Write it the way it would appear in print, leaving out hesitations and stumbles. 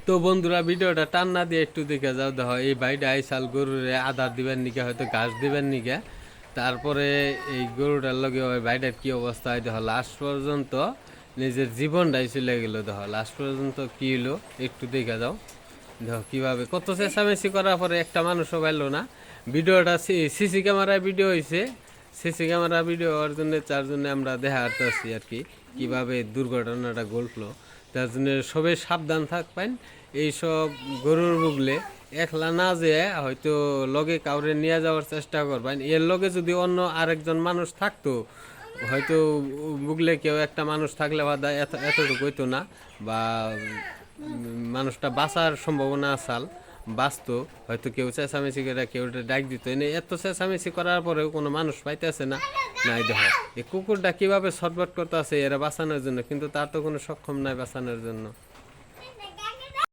তো বন্ধুরা ভিডিওটা টান না দিয়ে একটু দেখে যাও, দেখো এই ভাইটা আইসাল গরুরে আদার দিবেন নিকে, হয়তো ঘাস দিবেন নিকে। তারপরে এই গরুটার লগে ওই ভাইটার কি অবস্থা হয় দেখো, লাস্ট পর্যন্ত নিজের জীবনটাই চলে গেল। দেখো লাস্ট পর্যন্ত কি হলো একটু দেখে যাও। দেখো কিভাবে কত চেঁচামেচি করার পরে একটা মানুষও পাইলো না। ভিডিওটা সিসি ক্যামেরায় ভিডিও হয়েছে। সিসি ক্যামেরা ভিডিও হওয়ার জন্য তার জন্য আমরা দেখাতে আসছি আর কি কীভাবে দুর্ঘটনাটা ঘটলো। তার জন্য সবাই সাবধান থাকবেন। এইসব গরুর বুগলে একলা না যেয়ে হয়তো লগে কাউরে নিয়ে যাওয়ার চেষ্টা করবেন। এর লগে যদি অন্য আরেকজন মানুষ থাকতো, হয়তো বুগলে কেউ একটা মানুষ থাকলে বাদা এতটুকু হইতো না, বা মানুষটা বাঁচার সম্ভাবনা আসাল বাঁচতো। হয়তো কেউ চেঁচামেচি করে কেউ ডাক দিত, এনে এত চেঁচামেচি করার পরেও কোনো মানুষ পাইতেছে না। নাই দেখো এই কুকুরটা কীভাবে ছটফট করতে আছে এরা বাঁচানোর জন্য, কিন্তু তার তো কোনো সক্ষম নাই বাঁচানোর জন্য।